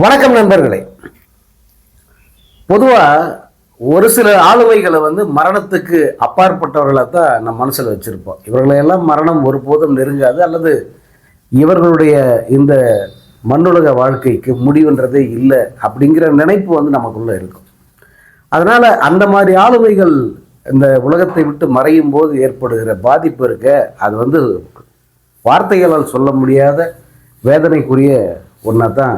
வணக்கம் நண்பர்களே. பொதுவாக ஒரு சில ஆளுமைகளை மரணத்துக்கு அப்பாற்பட்டவர்களாக தான் நம்ம மனசில் வச்சுருப்போம். இவர்களையெல்லாம் மரணம் ஒருபோதும் நெருங்காது, அல்லது இவர்களுடைய இந்த மண்ணுலக வாழ்க்கைக்கு முடிவுன்றதே இல்லை அப்படிங்கிற நினைப்பு நமக்குள்ளே இருக்கும். அதனால் அந்த மாதிரி ஆளுமைகள் இந்த உலகத்தை விட்டு மறையும் போது ஏற்படுகிற பாதிப்பு இருக்க, அது வார்த்தைகளால் சொல்ல முடியாத வேதனைக்குரிய ஒன்றா தான்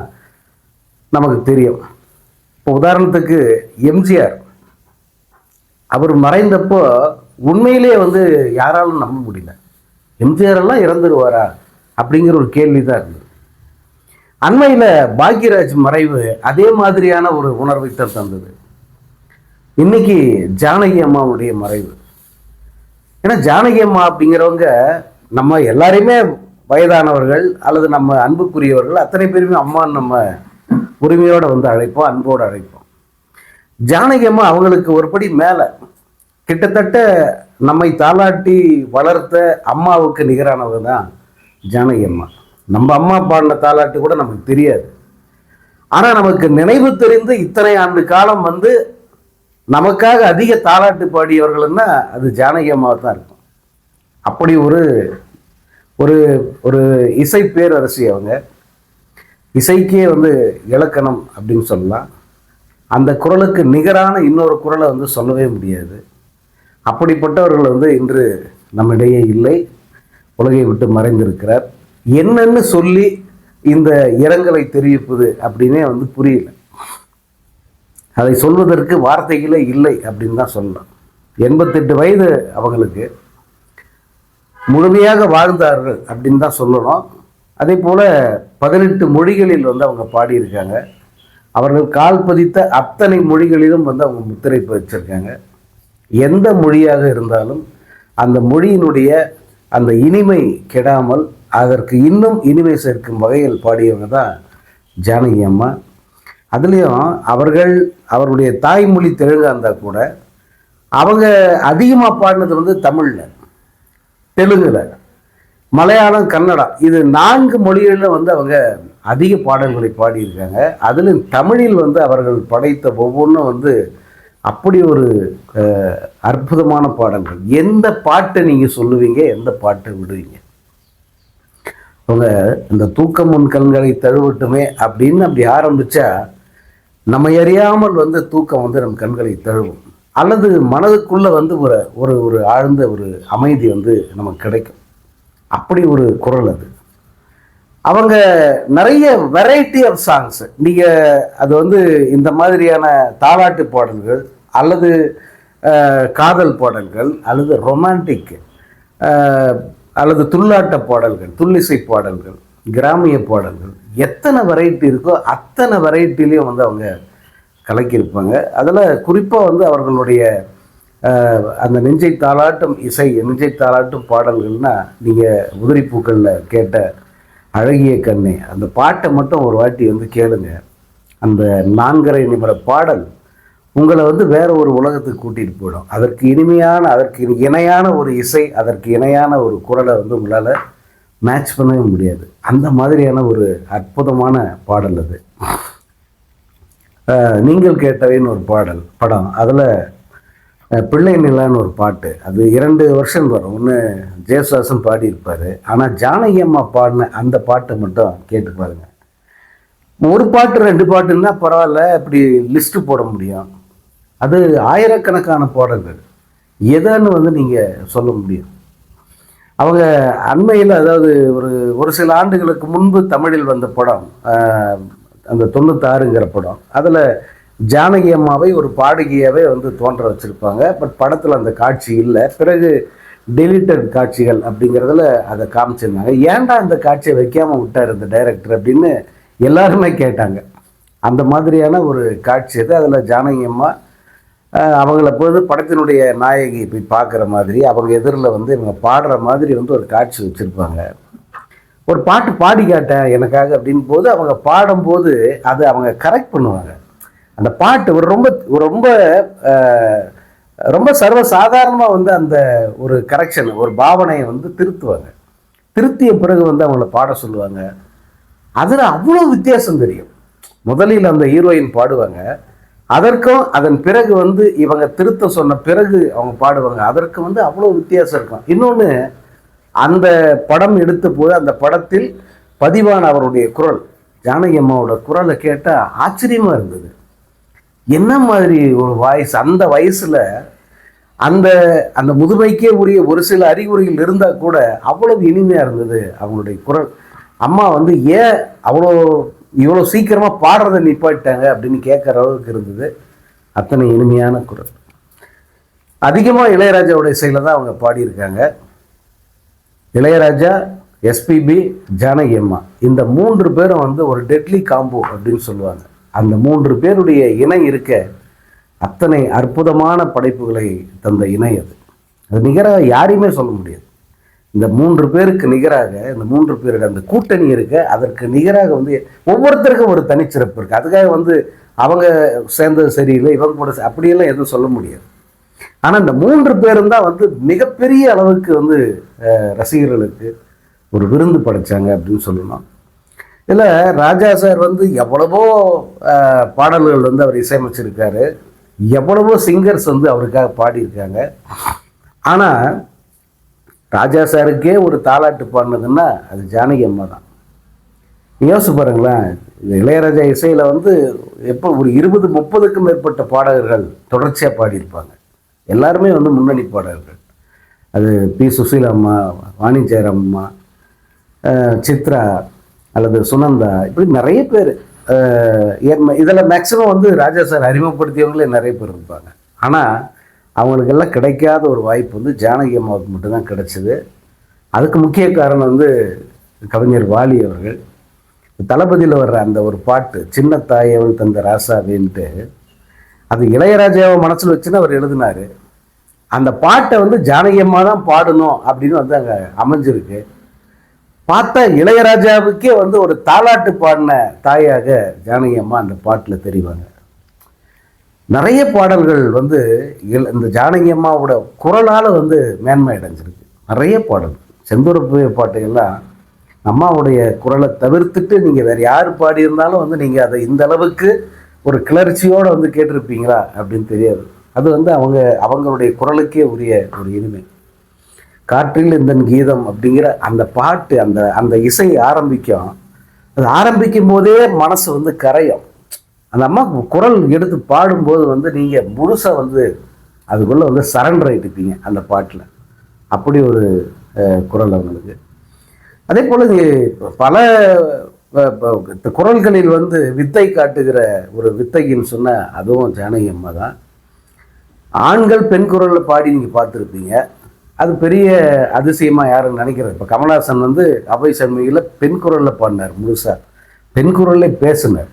நமக்கு தெரியும். இப்போ உதாரணத்துக்கு எம்ஜிஆர் அவர் மறைந்தப்போ உண்மையிலே யாராலும் நம்ப முடியல. எம்ஜிஆர் எல்லாம் இறந்துடுவாரா அப்படிங்கிற ஒரு கேள்வி தான் இருந்தது. அண்மையில் பாக்யராஜ் மறைவு அதே மாதிரியான ஒரு உணர்வை தான் தந்தது. இன்னைக்கு ஜானகி அம்மாவுடைய மறைவு. ஏன்னா ஜானகி அம்மா அப்படிங்கிறவங்க நம்ம எல்லாரையுமே வயதானவர்கள் அல்லது நம்ம அன்புக்குரியவர்கள் அத்தனை பேருமே அம்மான்னு நம்ம உரிமையோடு அழைப்போம், அன்போடு அழைப்போம். ஜானகி அம்மா அவங்களுக்கு ஒருபடி மேலே, கிட்டத்தட்ட நம்மை தாளாட்டி வளர்த்த அம்மாவுக்கு நிகரானவங்க தான் ஜானகி அம்மா. நம்ம அம்மா பாடின தாளாட்டு கூட நமக்கு தெரியாது. ஆனால் நமக்கு நினைவு தெரிந்து இத்தனை ஆண்டு காலம் நமக்காக அதிக தாளாட்டு பாடியவர்கள்னா அது ஜானகி அம்மாவை தான் இருக்கும். அப்படி ஒரு ஒரு ஒரு இசை பேரரசி அவங்க. இசைக்கே இலக்கணம் அப்படின்னு சொல்லலாம். அந்த குரலுக்கு நிகரான இன்னொரு குரலை சொல்லவே முடியாது. அப்படிப்பட்டவர்கள் இன்று நம்மிடையே இல்லை, உலகை விட்டு மறைந்திருக்கிறார். என்னன்னு சொல்லி இந்த இரங்கலை தெரிவிப்பது அப்படின்னே புரியல. அதை சொல்வதற்கு வார்த்தைகளே இல்லை அப்படின்னு தான் சொல்லலாம். 88 வயது அவங்களுக்கு. முழுமையாக வாழ்ந்தார்கள் அப்படின்னு தான் சொல்லணும். அதே போல் 18 மொழிகளில் அவங்க பாடியிருக்காங்க. அவர்கள் கால் பதித்த அத்தனை மொழிகளிலும் அவங்க முத்திரை பதிச்சிருக்காங்க. எந்த மொழியாக இருந்தாலும் அந்த மொழியினுடைய அந்த இனிமை கெடாமல் அதற்கு இன்னும் இனிமை சேர்க்கும் வகையில் பாடியவங்க தான் ஜானகி அம்மா. அதுலேயும் அவருடைய தாய்மொழி தெலுங்காக இருந்தால் கூட அவங்க அதிகமாக பாடினது தமிழில், தெலுங்கில், மலையாளம், கன்னடா, இது 4 மொழிகளில் அவங்க அதிக பாடல்களை பாடியிருக்காங்க. அதிலும் தமிழில் அவர்கள் படைத்த ஒவ்வொன்றும் அப்படி ஒரு அற்புதமான பாடல்கள். எந்த பாட்டை நீங்கள் சொல்லுவீங்க, எந்த பாட்டை விடுவீங்க? அவங்க இந்த தூக்கம் உன் கண்களை தழுவட்டுமே அப்படின்னு அப்படி ஆரம்பித்தா நம்ம அறியாமல் தூக்கம் நம்ம கண்களை தழுவும், அல்லது மனதுக்குள்ளே ஒரு ஒரு ஆழ்ந்த ஒரு அமைதி நமக்கு கிடைக்கும். அப்படி ஒரு குரல் அது. அவங்க நிறைய வெரைட்டி ஆஃப் சாங்ஸ், நீங்கள் அது இந்த மாதிரியான தாலாட்டு பாடல்கள் அல்லது காதல் பாடல்கள் அல்லது ரொமான்டிக் அல்லது துள்ளாட்ட பாடல்கள், துள்ளிசை பாடல்கள், கிராமிய பாடல்கள், எத்தனை வெரைட்டி இருக்கோ அத்தனை வெரைட்டிலையும் அவங்க கலக்கியிருப்பாங்க. அதில் குறிப்பாக அவர்களுடைய அந்த நெஞ்சை தாளாட்டும் இசை, நெஞ்சை தாளாட்டும் பாடல்கள்னால் நீங்கள் உதிரிப்பூக்களில் கேட்ட அழகிய கண்ணே அந்த பாட்டை மட்டும் ஒரு வாட்டி கேளுங்க. அந்த 4.5 நிமிட பாடல் உங்களை வேற ஒரு உலகத்துக்கு கூட்டிகிட்டு போயிடும். அதற்கு இனிமையான, அதற்கு இணையான ஒரு இசை, அதற்கு இணையான ஒரு குரலை உங்களால் மேட்ச் பண்ணவே முடியாது. அந்த மாதிரியான ஒரு அற்புதமான பாடல் அது. நீங்கள் கேட்டவைன்னு ஒரு படம், அதில் பிள்ளை நிலான்னு ஒரு பாட்டு, அது 2 வருஷம் வரும். ஒன்று ஜெயசுதாசன் பாடியிருப்பார். ஆனால் ஜானகி அம்மா பாடின அந்த பாட்டை மட்டும் கேட்டு பாருங்க. ஒரு பாட்டு 2 பாட்டுன்னா பரவாயில்ல, இப்படி லிஸ்ட்டு போட முடியும். அது ஆயிரக்கணக்கான பாடல்கள். எதான்னு நீங்கள் சொல்ல முடியும். அவங்க அண்மையில், அதாவது ஒரு சில ஆண்டுகளுக்கு முன்பு தமிழில் வந்த படம், அந்த 96ங்கிற படம், அதில் ஜானகி அம்மாவை ஒரு பாடகியாவே தோன்ற வச்சுருப்பாங்க. பட் படத்தில் அந்த காட்சி இல்லை. பிறகு டெலிட்டட் காட்சிகள் அப்படிங்கிறதுல அதை காமிச்சிருந்தாங்க. ஏன்டா இந்த காட்சியை வைக்காமல் விட்டார் இந்த டைரக்டர் அப்படின்னு எல்லாருமே கேட்டாங்க. அந்த மாதிரியான ஒரு காட்சி அது. அதில் ஜானகி அம்மா அவங்கள படத்தினுடைய நாயகி போய் பார்க்குற மாதிரி, அவங்க எதிரில் இவங்க பாடுற மாதிரி ஒரு காட்சி வச்சுருப்பாங்க. ஒரு பாட்டு பாடி காட்டேன் எனக்காக அப்படின் போது அவங்க பாடும்போது அதை அவங்க கரெக்ட் பண்ணுவாங்க. அந்த பாட்டு ரொம்ப ரொம்ப ரொம்ப சர்வசாதாரணமாக அந்த ஒரு கரெக்ஷன், ஒரு பாவனையை திருத்துவாங்க. திருத்திய பிறகு அவங்கள பாட சொல்லுவாங்க. அதில் அவ்வளோ வித்தியாசம் தெரியும். முதலில் அந்த ஹீரோயின் பாடுவாங்க, அதற்கும் அதன் பிறகு வந்து இவங்க திருத்த சொன்ன பிறகு அவங்க பாடுவாங்க, அதற்கு வந்து அவ்வளோ வித்தியாசம் இருக்கும். இன்னொன்று, அந்த படம் எடுத்த போது அந்த படத்தில் பதிவான அவருடைய குரல், ஜானகி அம்மாவோட குரலை கேட்டால் ஆச்சரியமாக இருந்தது. என்ன மாதிரி ஒரு வாய்ஸ், அந்த வயசில் அந்த அந்த முதுமைக்கே உரிய ஒரு சில அறிகுறிகள் இருந்தால் கூட அவ்வளவு இனிமையாக இருந்தது அவங்களுடைய குரல். அம்மா வந்து ஏன் இவ்வளோ சீக்கிரமாக பாடுறதை நிப்பாட்டாங்க அப்படின்னு கேட்குற அளவுக்கு இருந்தது. அத்தனை இனிமையான குரல். அதிகமாக இளையராஜாவுடைய இசையில் தான் அவங்க பாடியிருக்காங்க. இளையராஜா, எஸ்பிபி, ஜானகி அம்மா, இந்த 3 பேரும் வந்து ஒரு டெட்லி காம்போ அப்படின்னு சொல்லுவாங்க. அந்த 3 பேருடைய இணை இருக்க அத்தனை அற்புதமான படைப்புகளை தந்த இணை அது. அது நிகராக யாரையுமே சொல்ல முடியாது. இந்த 3 பேருக்கு நிகராக, இந்த 3 பேருக்கு அந்த கூட்டணி இருக்க, அதற்கு நிகராக வந்து ஒவ்வொருத்தருக்கும் ஒரு தனிச்சிறப்பு இருக்குது. அதுக்காக வந்து அவங்க சேர்ந்தது சரியில்லை, இவங்க கூட அப்படியெல்லாம் எதுவும் சொல்ல முடியாது. ஆனால் இந்த 3 பேரும் தான் வந்து மிகப்பெரிய அளவுக்கு வந்து ரசிகர்களுக்கு ஒரு விருந்து படைச்சாங்க அப்படின்னு சொல்லணும். இதில் ராஜா சார் வந்து எவ்வளவோ பாடல்கள் வந்து அவர் இசையமைச்சிருக்காரு, எவ்வளவோ சிங்கர்ஸ் வந்து அவருக்காக பாடியிருக்காங்க. ஆனால் ராஜா சாருக்கே ஒரு தாலாட்டு பாடினதுன்னா அது ஜானகி அம்மா தான். யோசிச்சு பாருங்களேன், இந்த இளையராஜா இசையில் வந்து எப்போ ஒரு 20-30க்கும் மேற்பட்ட பாடகர்கள் தொடர்ச்சியாக பாடியிருப்பாங்க. எல்லாருமே வந்து முன்னணி பாடகர்கள். அது பி. சுசீலா அம்மா, வாணி ஜெயராம் அம்மா, சித்ரா அல்லது சுனந்தா, இப்படி நிறைய பேர். இதில் மேக்சிமம் வந்து ராஜா சார் அறிமுகப்படுத்தியவங்களே நிறைய பேர் இருப்பாங்க. ஆனால் அவங்களுக்கெல்லாம் கிடைக்காத ஒரு வாய்ப்பு வந்து ஜானகி அம்மாவுக்கு மட்டும்தான் கிடைச்சிது. அதுக்கு முக்கிய காரணம் வந்து கவிஞர் வாலி அவர்கள். தளபதியில் வர்ற அந்த ஒரு பாட்டு, சின்ன தாயவன் தந்த ராசாவேன்ட்டு, அது இளையராஜாவை மனசில் வச்சுன்னு அவர் எழுதினார். அந்த பாட்டை வந்து ஜானகி அம்மா தான் பாடணும் அப்படின்னு வந்து அங்கே அமைஞ்சிருக்கு. பார்த்தா இளையராஜாவுக்கே வந்து ஒரு தாலாட்டு பாடின தாயாக ஜானகி அம்மா அந்த பாட்டில் தெரிவாங்க. நிறைய பாடல்கள் வந்து இந்த ஜானகி அம்மாவோட குரலால் வந்து மேன்மை அடைஞ்சிருக்கு. நிறைய பாடல், செந்தூரப்பு பாட்டுகள்லாம் அம்மாவுடைய குரலை தவிர்த்துட்டு நீங்கள் வேறு யார் பாடியிருந்தாலும் வந்து நீங்கள் அதை இந்த அளவுக்கு ஒரு கிளர்ச்சியோடு வந்து கேட்டிருப்பீங்களா அப்படின்னு தெரியாது. அது வந்து அவங்களுடைய குரலுக்கே உரிய ஒரு இனிமை. காற்றில் இந்த கீதம் அப்படிங்கிற அந்த பாட்டு, அந்த இசை ஆரம்பிக்கும். அது ஆரம்பிக்கும் போதே மனசு வந்து கரையும். அந்த அம்மா குரல் எடுத்து பாடும்போது வந்து நீங்கள் முழுசாக வந்து அதுக்குள்ளே வந்து சரண்டர் ஆகிட்டுப்பீங்க அந்த பாட்டில். அப்படி ஒரு குரல் அவங்களுக்கு. அதே போல் பல குரல்களில் வந்து வித்தை காட்டுகிற ஒரு வித்தைன்னு சொன்னால் அதுவும் ஜானகி அம்மா தான். ஆண்கள் பெண் குரலில் பாடி நீங்கள் பார்த்துருப்பீங்க. அது பெரிய அதிசயமாக யாரும் நினைக்கிறது. இப்போ கமல்ஹாசன் வந்து அபய் சண்முகியில் பெண் குரலில் பாடினார், முழுசாக பெண் குரலில் பேசினார்.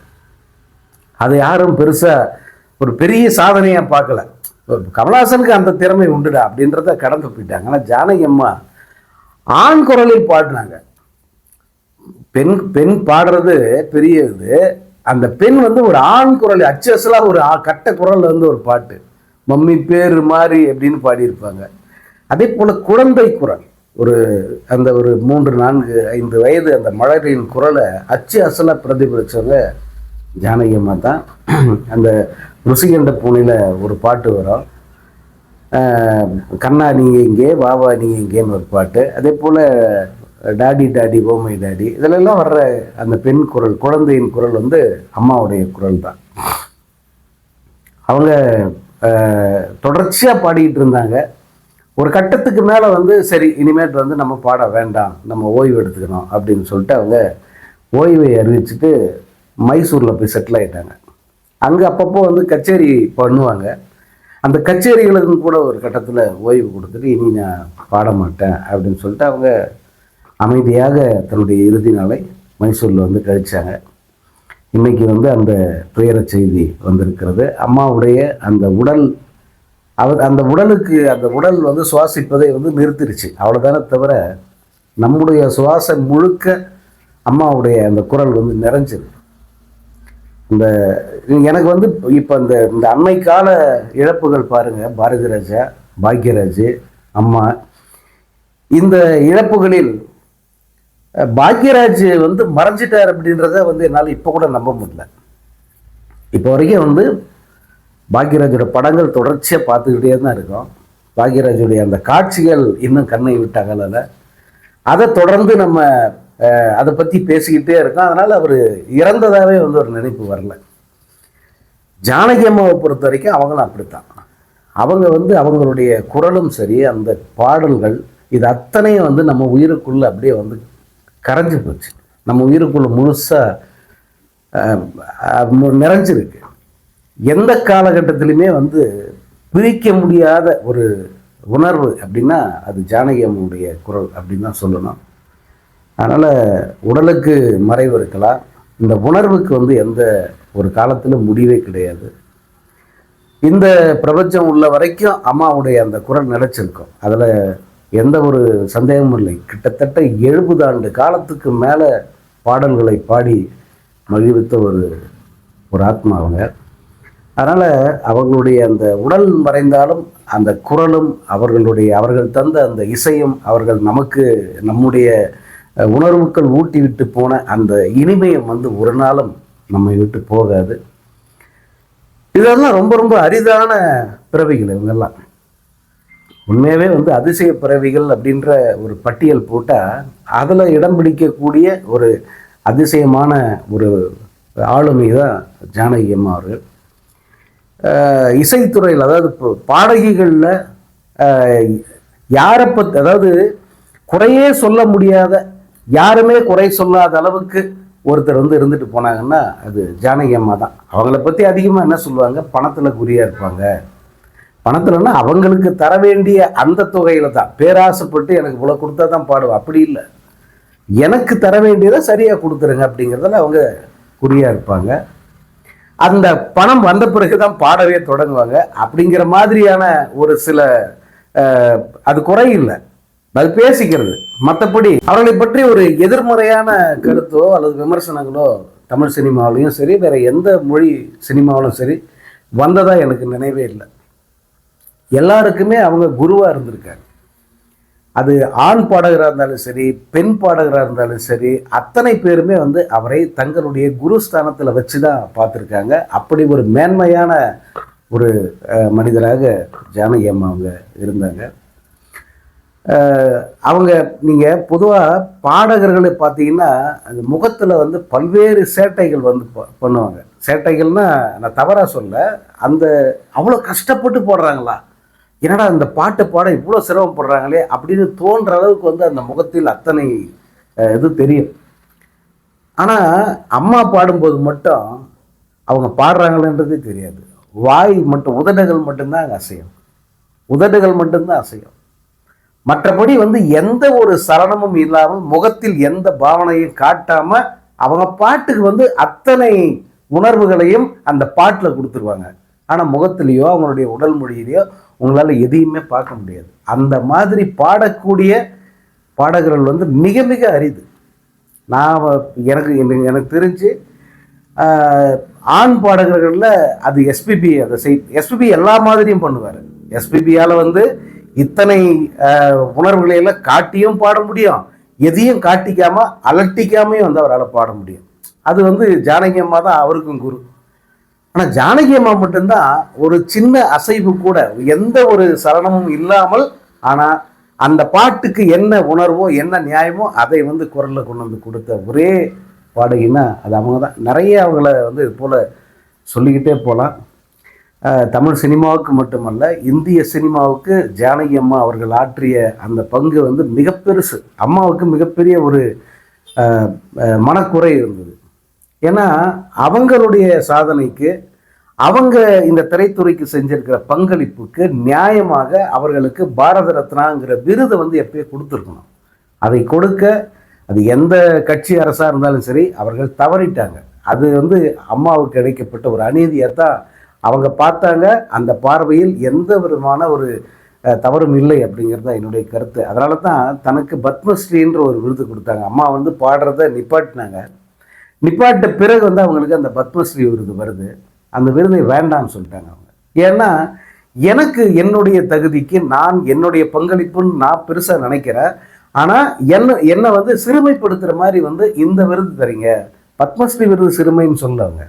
அதை யாரும் பெருசாக ஒரு பெரிய சாதனையாக பார்க்கல. கமல்ஹாசனுக்கு அந்த திறமை உண்டுடா அப்படின்றத கடந்து போயிட்டாங்க. ஆனால் ஜானகி அம்மா ஆண் குரலில் பாடினாங்க. பெண் பாடுறது பெரிய இது. அந்த பெண் வந்து ஒரு ஆண் குரல், அச்சஸ்லாம் ஒரு கட்ட குரல் வந்து ஒரு பாட்டு, மம்மி பேர் மாதிரி அப்படின்னு பாடியிருப்பாங்க. அதே போல் குழந்தை குரல், அந்த ஒரு 3, 4, 5 வயது அந்த மழலையின் குரலை அச்சு அசலாக பிரதிபலித்தவங்க ஜானகி அம்மா தான். அந்த ருசிகண்ட பூனையில் ஒரு பாட்டு வரும், கண்ணா நீங்கள் இங்கே, வாவா நீங்கள் இங்கேன்னு ஒரு பாட்டு. அதே போல் டாடி டாடி ஓமை டாடி, இதிலெல்லாம் வர்ற அந்த பெண் குரல், குழந்தையின் குரல் வந்து அம்மாவுடைய குரல் தான். அவங்க தொடர்ச்சியாக பாடிக்கிட்டு இருந்தாங்க. ஒரு கட்டத்துக்கு மேலே வந்து சரி, இனிமேட்டு வந்து நம்ம பாட வேண்டாம், நம்ம ஓய்வு எடுத்துக்கணும் அப்படின்னு சொல்லிட்டு அவங்க ஓய்வை அறிவிச்சுட்டு மைசூரில் போய் செட்டில் ஆகிட்டாங்க. அங்கே அப்பப்போ வந்து கச்சேரி பண்ணுவாங்க. அந்த கச்சேரிகளுக்கும் கூட ஒரு கட்டத்தில் ஓய்வு கொடுத்துட்டு இனி நான் பாட மாட்டேன் அப்படின்னு சொல்லிட்டு அவங்க அமைதியாக தன்னுடைய இறுதி நாளை மைசூரில் வந்து கழித்தாங்க. இன்றைக்கி வந்து அந்த துயர செய்தி வந்திருக்கிறது. அம்மாவுடைய அந்த உடல் வந்து சுவாசிப்பதை வந்து நிறுத்திருச்சு, அவ்வளோதானே தவிர நம்முடைய சுவாசம் முழுக்க அம்மாவுடைய அந்த குரல் வந்து நிறைஞ்சிருக்கு. எனக்கு வந்து இப்போ இந்த அண்மை கால இழப்புகள் பாருங்கள், பாரதி ராஜா, பாக்யராஜ், அம்மா, இந்த இழப்புகளில் பாக்யராஜ் வந்து மறைஞ்சிட்டார் அப்படின்றத வந்து என்னால் இப்போ கூட நம்ப முடியல. இப்போ வரைக்கும் வந்து பாக்யராஜோட படங்கள் தொடர்ச்சியாக பார்த்துக்கிட்டே தான் இருக்கோம். பாக்யராஜுடைய அந்த காட்சிகள் இன்னும் கண்ணை விட்டு அகலலை. அதை தொடர்ந்து நம்ம அதை பற்றி பேசிக்கிட்டே இருக்கோம். அதனால் அவர் இறந்ததாகவே வந்து ஒரு நினைப்பு வரல. ஜானகி அம்மாவை பொறுத்த வரைக்கும் அவங்களும் அப்படித்தான். அவங்க வந்து அவங்களுடைய குரலும் சரி, அந்த பாடல்கள், இது அத்தனையும் வந்து நம்ம உயிருக்குள்ளே அப்படியே வந்து கரைஞ்சி போச்சு. நம்ம உயிருக்குள்ள முழுசாக நிறைஞ்சிருக்கு. எந்த காலகட்டத்திலுமே வந்து பிரிக்க முடியாத ஒரு உணர்வு அப்படின்னா அது ஜானகி அம்மாவுடைய குரல் அப்படின்னு தான் சொல்லணும். அதனால் உடலுக்கு மறைவு இருக்கலாம், இந்த உணர்வுக்கு வந்து எந்த ஒரு காலத்திலும் முடிவே கிடையாது. இந்த பிரபஞ்சம் உள்ள வரைக்கும் அம்மாவுடைய அந்த குரல் நிலைச்சிருக்கும், அதில் எந்த ஒரு சந்தேகமும் இல்லை. கிட்டத்தட்ட 70 ஆண்டு காலத்துக்கு மேலே பாடல்களை பாடி மகிழ்வித்த ஒரு ஆத்மா அவங்க. அதனால் அவர்களுடைய அந்த உடல் மறைந்தாலும் அந்த குரலும் அவர்கள் தந்த அந்த இசையும் அவர்கள் நமக்கு நம்முடைய உணர்வுகள் ஊட்டி விட்டு போன அந்த இனிமையும் வந்து ஒரு நாளும் நம்மை விட்டு போகாது. இதெல்லாம் ரொம்ப ரொம்ப அரிதான பிறவிகள் இவங்கெல்லாம். உண்மையாகவே வந்து அதிசய பிறவிகள் அப்படின்ற ஒரு பட்டியல் போட்டால் அதில் இடம் பிடிக்கக்கூடிய ஒரு அதிசயமான ஒரு ஆளுமை தான் ஜானகி அம்மா அவர்கள். இசைத்துறையில், அதாவது பாடகிகளில் யாரை பற்றி, அதாவது குறையே சொல்ல முடியாத, யாருமே குறை சொல்லாத அளவுக்கு ஒருத்தர் வந்து இருந்துட்டு போனாங்கன்னா அது ஜானகி அம்மா தான். அவங்கள பற்றி அதிகமாக என்ன சொல்லுவாங்க, பணத்தில் குறியாக இருப்பாங்க. பணத்தில்னா அவங்களுக்கு தர வேண்டிய அந்த தொகையில் தான் பேராசைப்பட்டு எனக்கு இவ்வளோ கொடுத்தா தான் பாடுவேன், அப்படி இல்லை. எனக்கு தர வேண்டியதை சரியாக கொடுத்துருங்க அப்படிங்கிறதுல அவங்க குறியாக இருப்பாங்க. அந்த பணம் வந்த பிறகு தான் பாடவே தொடங்குவாங்க. அப்படிங்கிற மாதிரியான ஒரு சில அது குறையில்லை, அது பேசிக்கிறது. மற்றபடி அவர்களை பற்றி ஒரு எதிர்மறையான கருத்தோ அல்லது விமர்சனங்களோ தமிழ் சினிமாவிலையும் சரி, வேற எந்த மொழி சினிமாவிலும் சரி வந்ததா எனக்கு நினைவே இல்லை. எல்லாருக்குமே அவங்க குருவாக இருந்திருக்காங்க. அது ஆண் பாடகராக இருந்தாலும் சரி, பெண் பாடகராக இருந்தாலும் சரி, அத்தனை பேருமே வந்து அவரை தங்களுடைய குருஸ்தானத்தில் வச்சு தான் பார்த்துருக்காங்க. அப்படி ஒரு மேன்மையான ஒரு மனிதராக ஜானகி அம்மா அவங்க இருந்தாங்க. அவங்க நீங்கள் பொதுவாக பாடகர்களை பார்த்தீங்கன்னா அந்த முகத்தில் வந்து பல்வேறு சேட்டைகள் வந்து பண்ணுவாங்க. சேட்டைகள்னால் நான் தவறாக சொல்ல, அந்த அவ்வளோ கஷ்டப்பட்டு போடுறாங்களா, என்னடா இந்த பாட்டு பாட இவ்வளோ சிரமப்படுறாங்களே அப்படின்னு தோன்ற அளவுக்கு வந்து அந்த முகத்தில் அத்தனை இது தெரியும். ஆனால் அம்மா பாடும்போது மட்டும் அவங்க பாடுறாங்களன்றதே தெரியாது. வாய் மட்டும், உதடுகள் மட்டும்தான் அங்கே அசையும், உதடுகள் மட்டும்தான் அசையும். மற்றபடி வந்து எந்த ஒரு சலனமும் இல்லாமல், முகத்தில் எந்த பாவனையும் காட்டாமல் அவங்க பாட்டுக்கு வந்து அத்தனை உணர்வுகளையும் அந்த பாட்டில் கொடுத்துருவாங்க. ஆனால் முகத்திலேயோ அவங்களுடைய உடல் மொழியிலையோ உங்களால் எதையுமே பார்க்க முடியாது. அந்த மாதிரி பாடக்கூடிய பாடகர்கள் வந்து மிக மிக அரிது. எனக்கு தெரிஞ்சு ஆண் பாடகர்களில் அது எஸ்பிபி, எஸ்பிபி எல்லா மாதிரியும் பண்ணுவார். எஸ்பிபியால் வந்து இத்தனை உணர்வுகளையெல்லாம் காட்டியும் பாட முடியும், எதையும் காட்டிக்காமல் அலட்டிக்காமையும் வந்து அவரால் பாட முடியும். அது வந்து ஜானகி அம்மா தான் அவருக்கும் குரு. ஆனால் ஜானகி அம்மா மட்டும்தான் ஒரு சின்ன அசைவு கூட, எந்த ஒரு சலனமும் இல்லாமல், ஆனால் அந்த பாட்டுக்கு என்ன உணர்வோ என்ன நியாயமோ அதை வந்து குரலில் கொண்டு வந்து கொடுத்த ஒரே பாடகின்னா அது அவங்க தான். நிறைய அவங்கள வந்து இது போல் சொல்லிக்கிட்டே போகலாம். தமிழ் சினிமாவுக்கு மட்டுமல்ல, இந்திய சினிமாவுக்கு ஜானகி அம்மா அவர்கள் ஆற்றிய அந்த பங்கு வந்து மிக பெருசு. அம்மாவுக்கு மிகப்பெரிய ஒரு மனக்குறை இருந்தது. ஏன்னா அவங்களுடைய சாதனைக்கு, அவங்க இந்த திரைத்துறைக்கு செஞ்சிருக்கிற பங்களிப்புக்கு நியாயமாக அவர்களுக்கு பாரத ரத்னாங்கிற விருதை வந்து எப்பயே கொடுத்துருக்கணும். அதை கொடுக்க அது எந்த கட்சி அரசாக இருந்தாலும் சரி அவர்கள் தவறிட்டாங்க. அது வந்து அம்மாவுக்கு கிடைக்கப்பட்ட ஒரு அநீதியாக தான் அவங்க பார்த்தாங்க. அந்த பார்வையில் எந்த விதமான ஒரு தவறும் இல்லை அப்படிங்கிறது தான் என்னுடைய கருத்து. அதனால தான் தனக்கு பத்மஸ்ரீன்ற ஒரு விருது கொடுத்தாங்க. அம்மா வந்து பாடுறத நிப்பாட்டினாங்க. நிப்பாட்ட பிறகு வந்து அவங்களுக்கு அந்த பத்மஸ்ரீ விருது வருது. அந்த விருதை வேண்டாம்னு சொல்லிட்டாங்க அவங்க. ஏன்னா எனக்கு என்னுடைய தகுதிக்கு நான் என்னுடைய பங்களிப்புன்னு நான் பெருசாக நினைக்கிறேன். ஆனால் என்னை வந்து சிறுமைப்படுத்துகிற மாதிரி வந்து இந்த விருது தரீங்க, பத்மஸ்ரீ விருது சிறுமைன்னு சொல்லவங்க.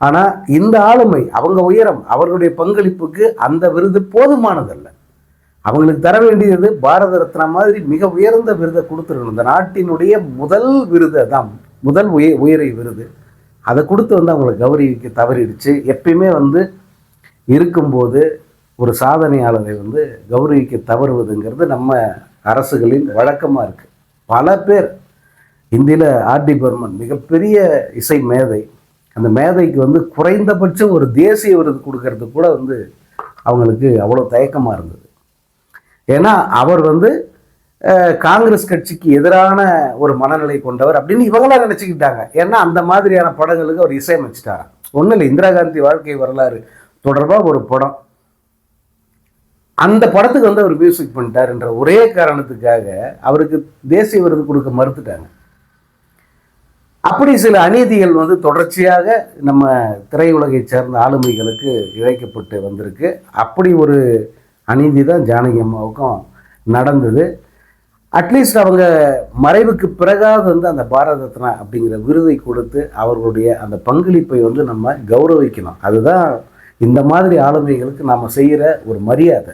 ஆனால் இந்த ஆளுமை, அவங்க உயரம், அவர்களுடைய பங்களிப்புக்கு அந்த விருது போதுமானதல்ல. அவங்களுக்கு தர வேண்டியது பாரத ரத்னா மாதிரி மிக உயர்ந்த விருதை கொடுத்துருக்கணும். இந்த நாட்டினுடைய முதல் விருதை தான், முதல் உயரிய விருது, அதை கொடுத்து அவங்களை கௌரவிக்க தவறிடுச்சு. எப்பயுமே இருக்கும்போது ஒரு சாதனையாளரை கௌரவிக்க தவறுவதுங்கிறது நம்ம அரசுகளின் வழக்கமாக இருக்குது. பல பேர், இந்தியில் ஆர்டி பர்மன் மிகப்பெரிய இசை மேதை, அந்த மேதைக்கு குறைந்தபட்சம் ஒரு தேசிய விருது கொடுக்கறதுக்கு கூட அவங்களுக்கு அவ்வளோ தயக்கமாக இருந்தது. ஏன்னா அவர் காங்கிரஸ் கட்சிக்கு எதிரான ஒரு மனநிலை கொண்டவர் அப்படின்னு இவங்களாம் நினச்சிக்கிட்டாங்க. ஏன்னா அந்த மாதிரியான படங்களுக்கு அவர் இசையமைச்சிட்டாராம். ஒன்றும் இல்லை, இந்திரா காந்தி வாழ்க்கை வரலாறு தொடர்பாக ஒரு படம், அந்த படத்துக்கு அவர் மியூசிக் பண்ணிட்டார் என்ற ஒரே காரணத்துக்காக அவருக்கு தேசிய விருது கொடுக்க மறுத்துட்டாங்க. அப்படி சில அநீதிகள் தொடர்ச்சியாக நம்ம திரையுலகை சேர்ந்த ஆளுமைகளுக்கு இழைக்கப்பட்டு வந்திருக்கு. அப்படி ஒரு அநீதி தான் ஜானகி அம்மாவுக்கும் நடந்தது. அட்லீஸ்ட் அவங்க மறைவுக்கு பிறகாவது அந்த பாரத ரத்னா அப்படிங்கிற விருதை கொடுத்து அவர்களுடைய அந்த பங்களிப்பை நம்ம கௌரவிக்கணும். அதுதான் இந்த மாதிரி ஆளுமைகளுக்கு நாம் செய்கிற ஒரு மரியாதை.